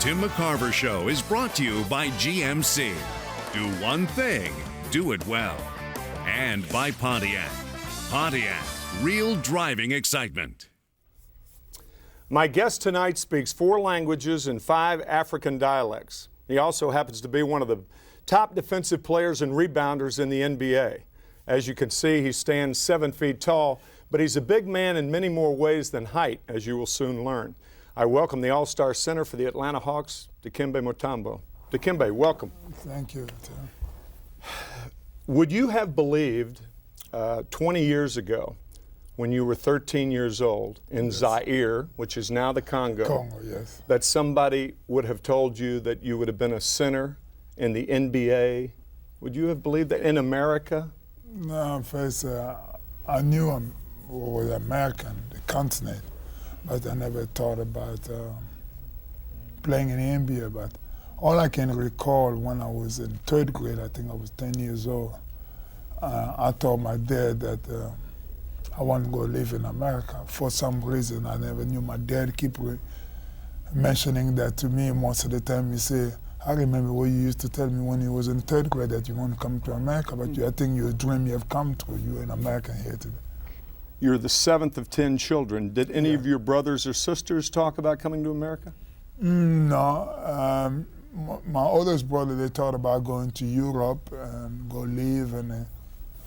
Tim McCarver Show is brought to you by GMC. Do one thing, do it well. And by Pontiac. Pontiac, real driving excitement. My guest tonight speaks 4 languages and 5 African dialects. He also happens to be one of the top defensive players and rebounders in the NBA. As you can see, he stands 7 feet tall, but he's a big man in many more ways than height, as you will soon learn. I welcome the All-Star Center for the Atlanta Hawks, Dikembe Mutombo. Dikembe, welcome. Thank you, Tim. Would you have believed 20 years ago, when you were 13 years old in Zaire, which is now the Congo, yes, that somebody would have told you that you would have been a center in the NBA? Would you have believed that in America? No, first I knew I was American, the continent, but I never thought about playing in the NBA. But all I can recall when I was in 3rd grade, I think I was 10 years old, I told my dad that I want to go live in America. For some reason, I never knew. My dad keep mentioning that to me most of the time. He said, I remember what you used to tell me when you was in 3rd grade that you want to come to America, but I think your dream you have come true. You're an American here today. You're the 7th of 10 children. Did any of your brothers or sisters talk about coming to America? No. My oldest brother, they thought about going to Europe and go live and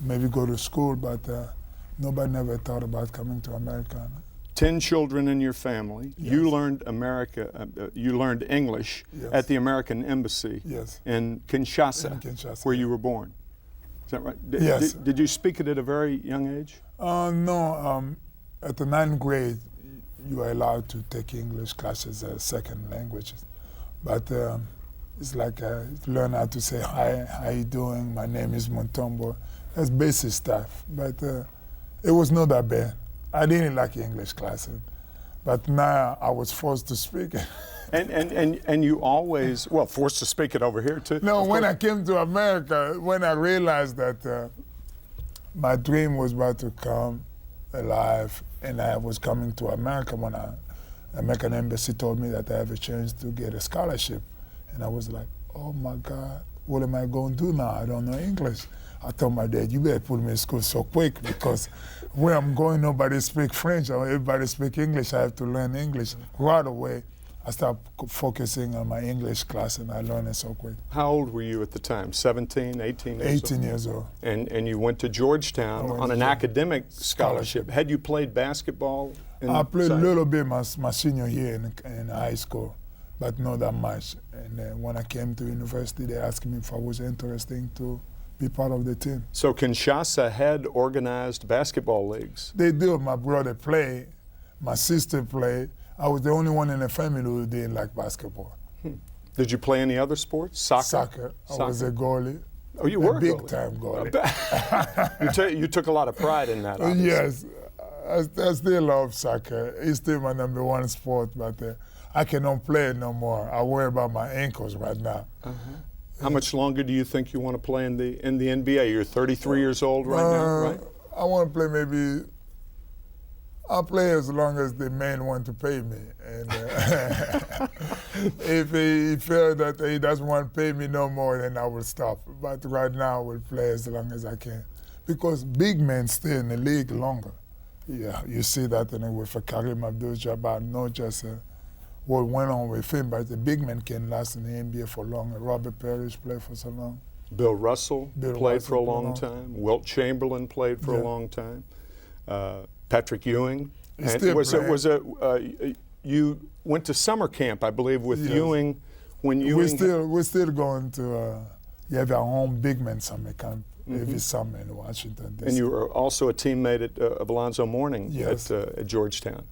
maybe go to school, but nobody never thought about coming to America. 10 children in your family. Yes. You learned you learned English at the American Embassy in Kinshasa, where you were born. Is that right? Yes. Did you speak it at a very young age? No. At the 9th grade, you are allowed to take English classes as second language. But it's like learn how to say hi, how you doing? My name is Mutombo. That's basic stuff. But it was not that bad. I didn't like English classes, but now I was forced to speak it. and you always, well, forced to speak it over here too? No, when I came to America, when I realized that my dream was about to come alive and I was coming to America, when American Embassy told me that I have a chance to get a scholarship. And I was like, oh my God, what am I going to do now? I don't know English. I told my dad, you better put me in school so quick because where I'm going, nobody speaks French or everybody speaks English. I have to learn English. Right away, I started focusing on my English class and I learned it so quick. How old were you at the time? 17, 18? 18 years old. And you went to Georgetown on an academic scholarship. Had you played basketball? I played a little bit my senior year in high school, but not that much. And then when I came to university, they asked me if I was interested to be part of the team. So Kinshasa had organized basketball leagues? They do. My brother played, my sister played. I was the only one in the family who didn't like basketball. Did you play any other sports? Soccer? I was a goalie. Oh, you were a big time goalie. You took a lot of pride in that, obviously. Yes. I still love soccer. It's still my #1 sport, but I cannot play it no more. I worry about my ankles right now. How much longer do you think you want to play in the NBA? You're 33 years old right now, right? I want to play maybe. I'll play as long as the man want to pay me. And if he feel that he doesn't want to pay me no more, then I will stop. But right now, I will play as long as I can. Because big men stay in the league longer. Yeah, you see that with Karim Abdul-Jabbar, not just what went on with him, but the big men can last in the NBA for longer. Robert Parrish played for so long. Bill Russell played for a long time. Wilt Chamberlain played for a long time. Patrick Ewing. You went to summer camp, I believe, with Ewing. When Ewing we're still going to. You have our own big man summer camp every summer in Washington, D.C. And you were also a teammate of Alonzo Mourning at Georgetown.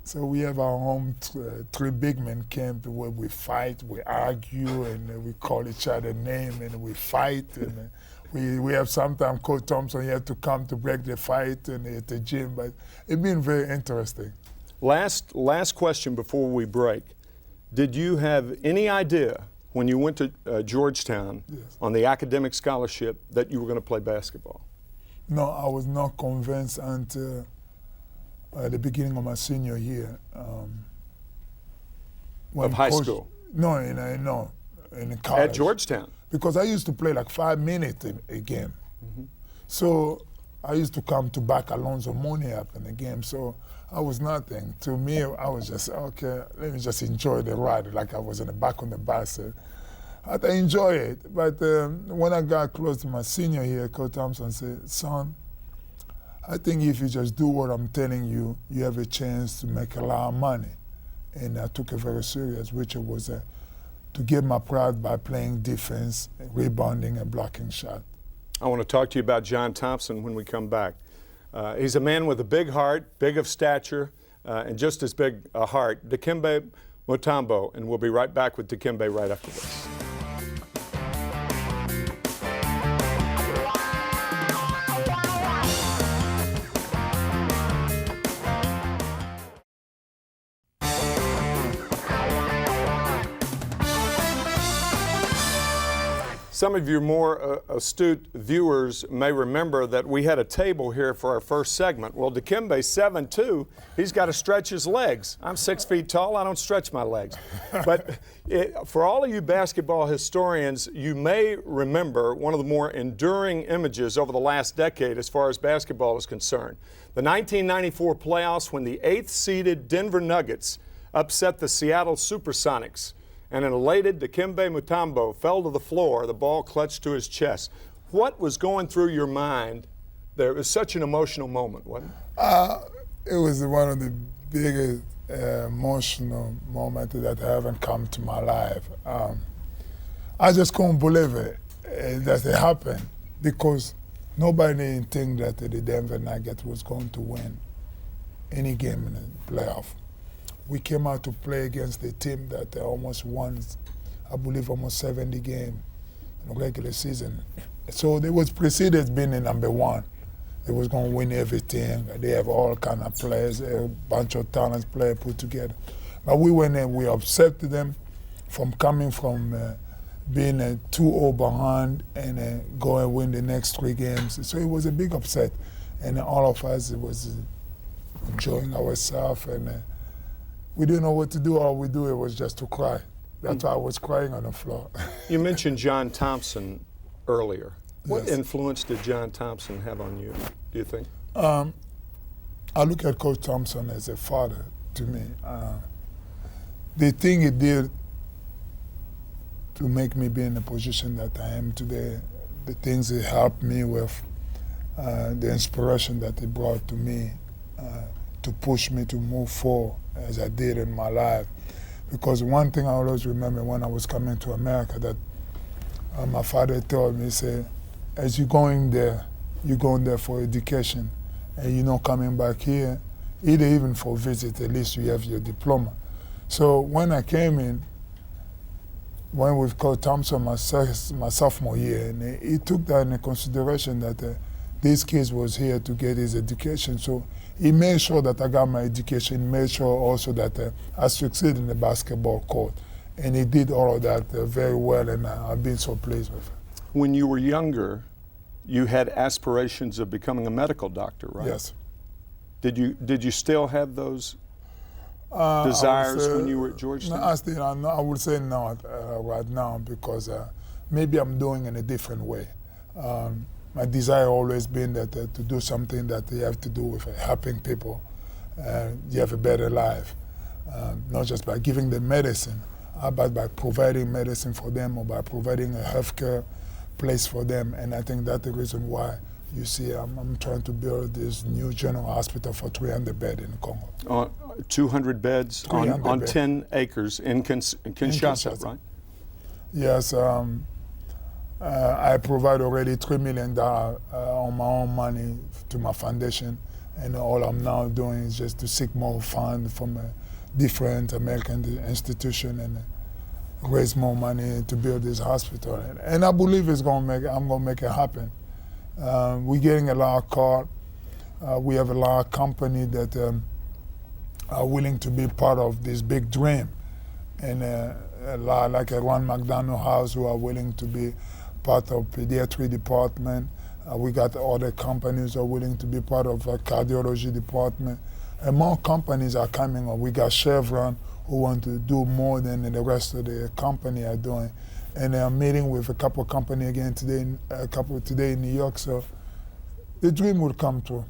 So we have our own 3 big men camp where we fight, we argue, and we call each other name, and we fight. And we have sometimes Coach Thompson, you have to come to break the fight and at the gym, but it's been very interesting. Last question before we break. Did you have any idea when you went to Georgetown on the academic scholarship that you were going to play basketball? No, I was not convinced until at the beginning of my senior year. Of high school? No, in college. At Georgetown. Because I used to play like 5 minutes a game. Mm-hmm. So I used to come to back Alonzo Mooney up in the game. So I was nothing. To me, I was just, okay, let me just enjoy the ride like I was in the back on the bus. I enjoy it. But when I got close to my senior year, Coach Thompson said, son, I think if you just do what I'm telling you, you have a chance to make a lot of money. And I took it very serious, which was to get my pride by playing defense, rebounding, and blocking shot. I want to talk to you about John Thompson when we come back. He's a man with a big heart, big of stature, and just as big a heart, Dikembe Mutombo, and we'll be right back with Dikembe right after this. Some of your more astute viewers may remember that we had a table here for our first segment. Well, Dikembe's 7'2", he's got to stretch his legs. I'm 6 feet tall, I don't stretch my legs. But for all of you basketball historians, you may remember one of the more enduring images over the last decade as far as basketball is concerned. The 1994 playoffs when the 8th-seeded Denver Nuggets upset the Seattle Supersonics, and an elated Dikembe Mutombo fell to the floor, the ball clutched to his chest. What was going through your mind there? It was such an emotional moment, wasn't it? It was one of the biggest emotional moments that haven't come to my life. I just couldn't believe it, that it happened, because nobody didn't think that the Denver Nuggets was going to win any game in the playoff. We came out to play against a team that almost won, I believe, almost 70 games in the regular season. So they was preceded being the number one. They was going to win everything. They have all kind of players, a bunch of talent players put together. But we went in, we upset them from coming from being a 2-0 behind and go and win the next 3 games. So it was a big upset. And all of us was enjoying ourselves, and we didn't know what to do. All we do it was just to cry. That's why I was crying on the floor. You mentioned John Thompson earlier. What Yes. influence did John Thompson have on you, do you think? I look at Coach Thompson as a father to me. The thing he did to make me be in the position that I am today, the things he helped me with, the inspiration that he brought to me to push me to move forward as I did in my life. Because one thing I always remember when I was coming to America, that my father told me, he said, as you're going there for education, and you're not coming back here, either even for visit, at least you have your diploma. So when I came in, when with Coach Thompson my sophomore year, and he took that into consideration that these kids was here to get his education. So he made sure that I got my education, made sure also that I succeeded in the basketball court. And he did all of that very well, and I've been so pleased with it. When you were younger, you had aspirations of becoming a medical doctor, right? Yes. Did you still have those desires when you were at Georgetown? No, I would say not right now, because maybe I'm doing it in a different way. My desire always been that to do something that you have to do with helping people. You have a better life, not just by giving them medicine, but by providing medicine for them, or by providing a healthcare place for them. And I think that's the reason why you see I'm trying to build this new general hospital for 300 beds in Congo. 200 beds on 10 acres in Kinshasa, right? Yes. I provide already $3 million on my own money to my foundation, and all I'm now doing is just to seek more funds from different American institutions and raise more money to build this hospital. And I believe I'm gonna make it happen. We're getting a lot of calls. We have a lot of companies that are willing to be part of this big dream, and a lot like a Ron McDonald House who are willing to be part of pediatric department. We got other companies are willing to be part of a cardiology department. And more companies are coming on. We got Chevron who want to do more than the rest of the company are doing. And I'm meeting with a couple of company again today, today in New York. So the dream will come true.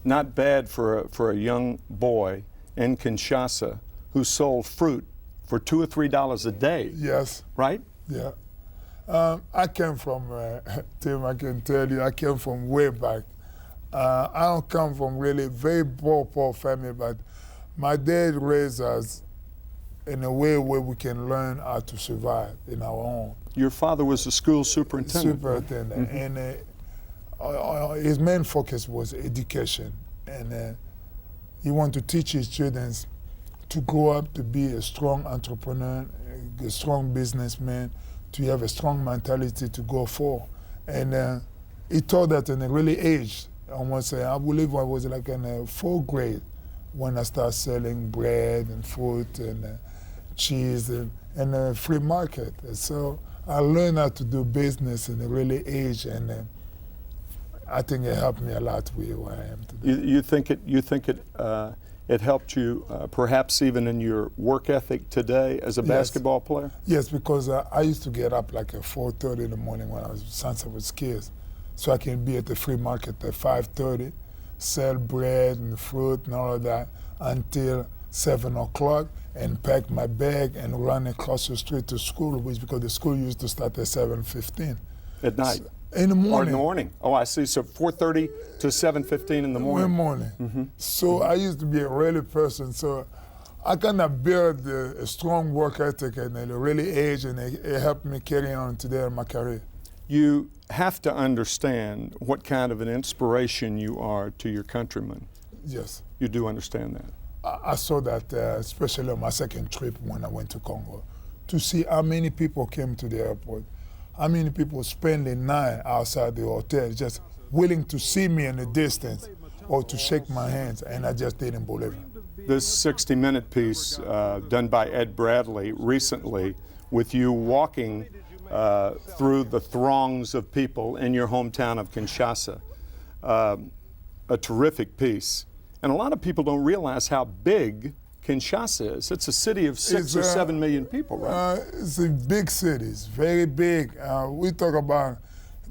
Not bad for a young boy in Kinshasa who sold fruit for $2 or $3 a day. Yes. Right? Yeah. I came from, Tim, I can tell you, I came from way back. I don't come from really very poor family, but my dad raised us in a way where we can learn how to survive in our own. Your father was a school superintendent. Superintendent. And his main focus was education. And he wanted to teach his students to grow up to be a strong entrepreneur, a strong businessman, to have a strong mentality to go for. And he taught that in a really age. I believe I was like in a 4th grade when I started selling bread and fruit and cheese and a free market. And so I learned how to do business in a really age, and I think it helped me a lot with where I am today. You think it helped you perhaps even in your work ethic today as a basketball player? Yes, because I used to get up like at 4:30 in the morning when since I was kids, so I can be at the free market at 5:30, sell bread and fruit and all of that until 7 o'clock, and pack my bag and run across the street to school, because the school used to start at 7:15. At night? So, in the morning. Or in the morning. Oh, I see. So 4:30 to 7:15 in the morning. In the morning. So I used to be a really person. So I kind of built a strong work ethic at a really age, and it helped me carry on today in my career. You have to understand what kind of an inspiration you are to your countrymen. Yes. You do understand that. I saw that, especially on my second trip when I went to Congo, to see how many people came to the airport, how many people spend the night outside the hotel just willing to see me in the distance or to shake my hands, and I just didn't believe it. This 60-minute piece done by Ed Bradley recently, with you walking through the throngs of people in your hometown of Kinshasa, a terrific piece. And a lot of people don't realize how big Kinshasa is. It's a city of 6 or 7 million people, right? It's a big city. It's very big. We talk about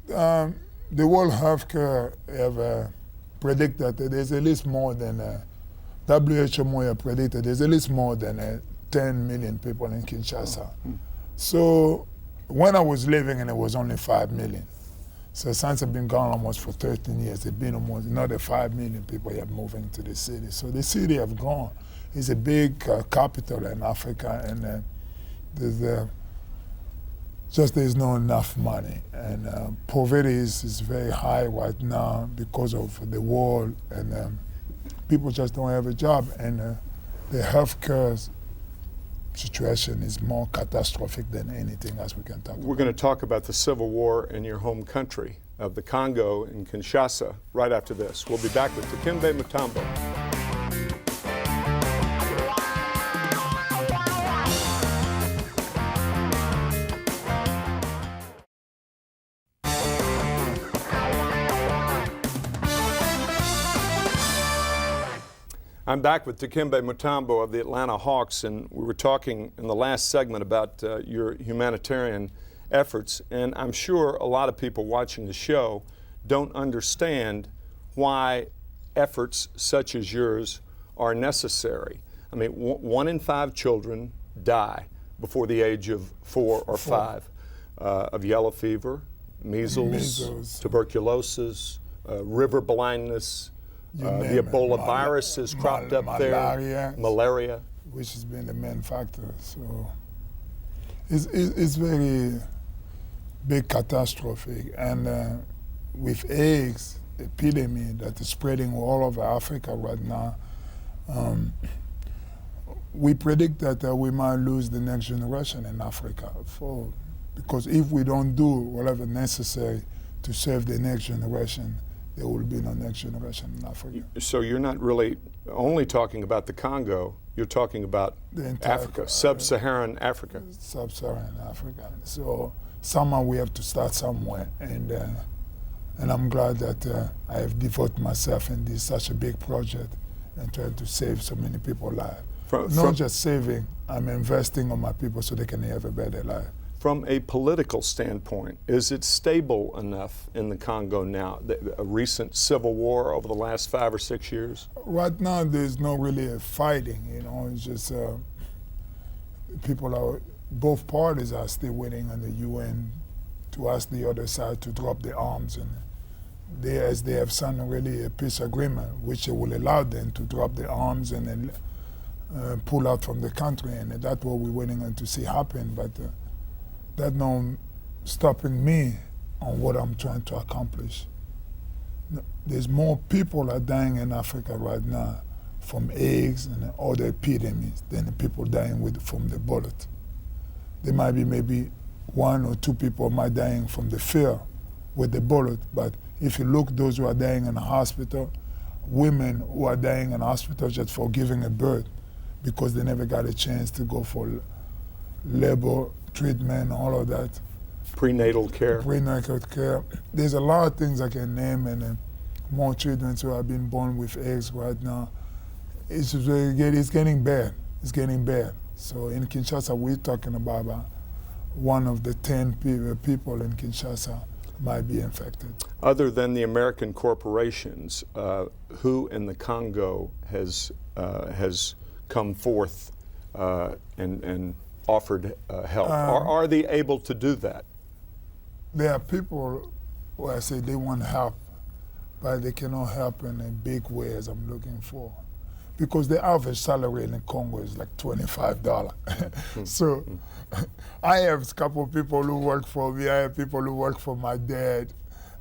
the World Healthcare have predicted that there's at least more than WHO predicted there's at least more than 10 million people in Kinshasa. So when I was living, and it was only 5 million. So since I've been gone almost for 13 years, it's been almost another 5 million people have moving to the city. So the city have grown. It's a big capital in Africa, and there's not enough money. And poverty is very high right now because of the war, and people just don't have a job. And the healthcare situation is more catastrophic than anything else we can talk about. We're going to talk about the civil war in your home country of the Congo in Kinshasa right after this. We'll be back with Dikembe Mutombo. I'm back with Dikembe Mutombo of the Atlanta Hawks, and we were talking in the last segment about your humanitarian efforts, and I'm sure a lot of people watching the show don't understand why efforts such as yours are necessary. I mean, 1 in 5 children die before the age of 4 or 5 of yellow fever, measles, tuberculosis, river blindness. The Ebola virus has cropped up there. Malaria. Which has been the main factor. So it's very big catastrophe. And with AIDS epidemic that is spreading all over Africa right now, we predict that we might lose the next generation in Africa. Because if we don't do whatever necessary to save the next generation, there will be no next generation in Africa. So you're not really only talking about the Congo, you're talking about Africa, sub-Saharan Africa. Sub-Saharan Africa. So somehow we have to start somewhere, and I'm glad that I have devoted myself in this such a big project and trying to save so many people's lives. Not just saving, I'm investing on my people so they can have a better life. From a political standpoint, is it stable enough in the Congo now? A recent civil war over the last 5 or 6 years? Right now, there's no really a fighting, you know, it's just both parties are still waiting on the UN to ask the other side to drop their arms. And as they have signed really a peace agreement, which will allow them to drop their arms and then pull out from the country. And that's what we're waiting on to see happen. But that's not stopping me on what I'm trying to accomplish. There's more people are dying in Africa right now from AIDS and other epidemics than the people dying from the bullet. There might be maybe 1 or 2 people might dying from the fear with the bullet, but if you look those who are dying in the hospital, women who are dying in the hospital just for giving a birth because they never got a chance to go for labor treatment, all of that. Prenatal care. Prenatal care. There's a lot of things I can name, and more children who have been born with AIDS right now. It's getting bad. It's getting bad. So in Kinshasa, we're talking about 1 of the 10 people in Kinshasa might be infected. Other than the American corporations, who in the Congo has come forth and offered help? Are they able to do that? There are people who I say they want help, but they cannot help in a big way as I'm looking for. Because the average salary in Congo is like $25. So I have a couple of people who work for me, I have people who work for my dad,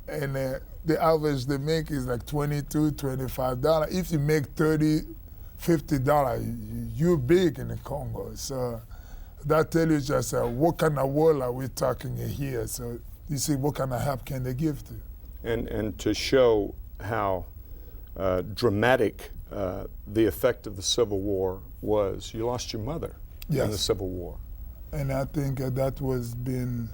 and the average they make is like $22, $25. If you make $30, $50, you're big in the Congo. So that tells you just what kind of world are we talking here. So you see, what kind of help can they give to you? And to show how dramatic the effect of the Civil War was, you lost your mother in the Civil War. And I think that was been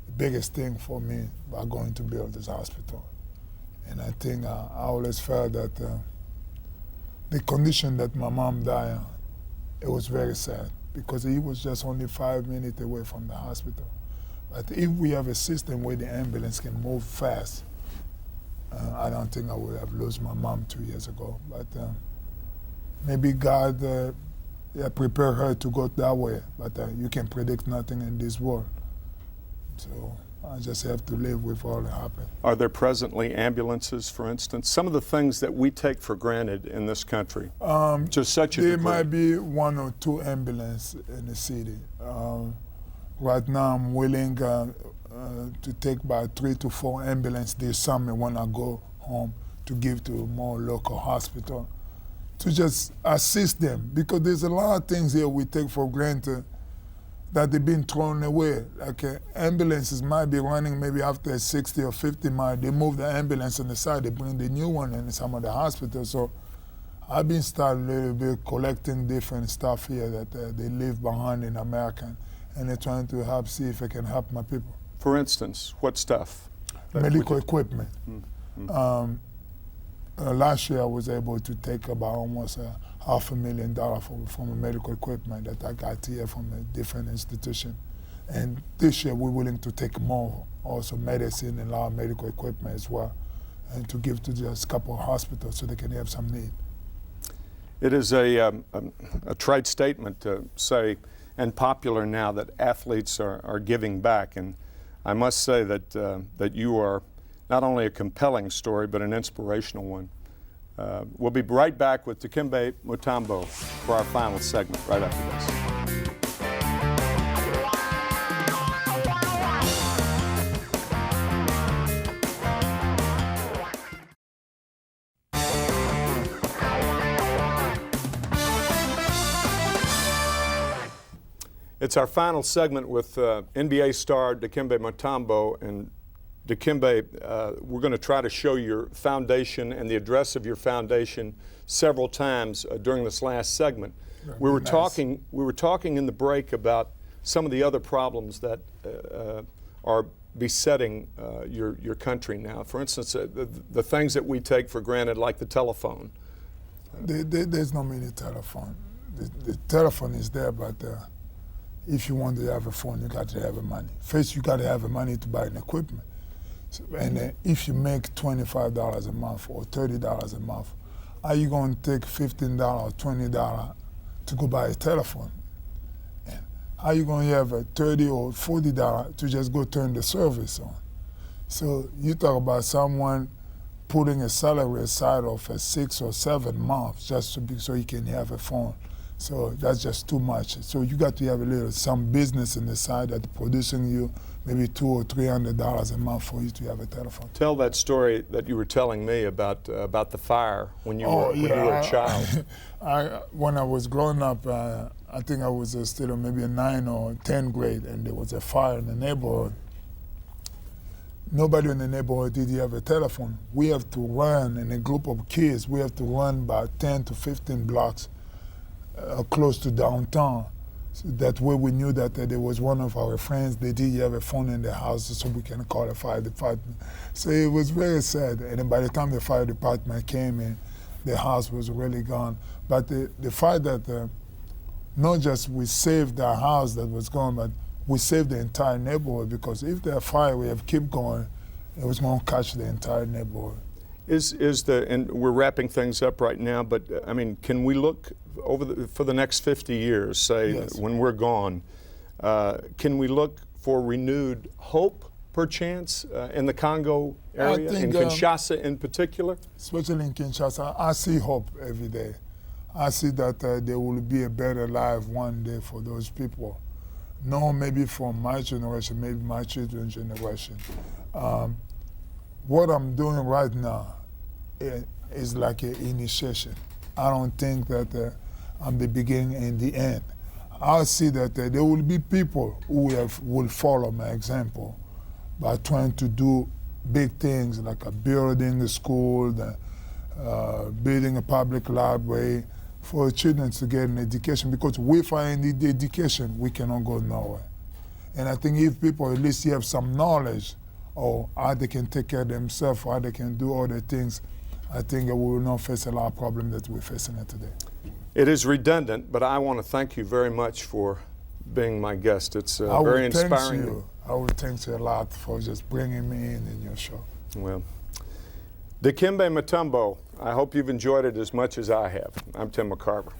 the biggest thing for me by going to build this hospital. And I think I always felt that the condition that my mom died in, it was very sad because he was just only 5 minutes away from the hospital. But if we have a system where the ambulance can move fast, I don't think I would have lost my mom 2 years ago. But maybe God prepared her to go that way. But you can predict nothing in this world. So I just have to live with all that happened. Are there presently ambulances, for instance? Some of the things that we take for granted in this country, to such a degree. There might be 1 or 2 ambulances in the city. Right now I'm willing to take about 3 to 4 ambulances this summer when I go home to give to more local hospital to just assist them, because there's a lot of things here we take for granted that they've been thrown away. Like ambulances might be running maybe after 60 or 50 miles. They move the ambulance on the side, they bring the new one in some of the hospitals. So I've been starting a little bit collecting different stuff here that they leave behind in America, and they're trying to help see if I can help my people. For instance, what stuff? Medical equipment. Last year I was able to take about almost $500,000 from a medical equipment that I got here from a different institution. And this year we're willing to take more, also medicine and a lot of medical equipment as well, and to give to just a couple of hospitals so they can have some need. It is a trite statement to say, and popular now, that athletes are giving back. And I must say that that you are not only a compelling story, but an inspirational one. We'll be right back with Dikembe Mutombo for our final segment right after this. It's our final segment with NBA star Dikembe Mutombo. And Dikembe, we're going to try to show your foundation and the address of your foundation several times during this last segment. We were talking in the break about some of the other problems that are besetting your country now. For instance, the things that we take for granted, like the telephone. There's no many telephone. the telephone is there, but if you want to have a phone, you got to have the money. First, you got to have the money to buy an equipment. So, and if you make $25 a month or $30 a month, are you going to take $15 or $20 to go buy a telephone? And how are you going to have a $30 or $40 to just go turn the service on? So you talk about someone putting a salary aside of a 6 or 7 months just so he can have a phone. So that's just too much. So you got to have some business on the side that's producing you maybe $200 or $300 a month for you to have a telephone. Tell that story that you were telling me about the fire when you were a child. When I was growing up, I think I was still maybe in 9th or 10th grade, and there was a fire in the neighborhood. Nobody in the neighborhood did have a telephone. We have to run, in a group of kids, we have to run about 10 to 15 blocks close to downtown. So that way we knew that there was one of our friends, they did have a phone in their house so we can call the fire department. So it was very sad. And then by the time the fire department came in, the house was really gone. But the fact that not just we saved our house that was gone, but we saved the entire neighborhood, because if the fire would have kept going, it was going to catch the entire neighborhood. And we're wrapping things up right now, but I mean, can we look for the next 50 years, say, Yes. when we're gone, can we look for renewed hope, perchance, in the Congo area, in Kinshasa in particular? Especially in Kinshasa, I see hope every day. I see that there will be a better life one day for those people. No, maybe for my generation, maybe my children's generation. What I'm doing right now is like an initiation. I don't think that I'm the beginning and the end. I see that there will be people who will follow my example by trying to do big things like building a school, building a public library for children to get an education, because without the education, we cannot go nowhere. And I think if people at least have some knowledge or how they can take care of themselves, how they can do other things, I think we will not face a lot of problems that we're facing today. It is redundant, but I want to thank you very much for being my guest. It's very inspiring. I would thank you a lot for just bringing me in your show. Well, Dikembe Mutombo, I hope you've enjoyed it as much as I have. I'm Tim McCarver.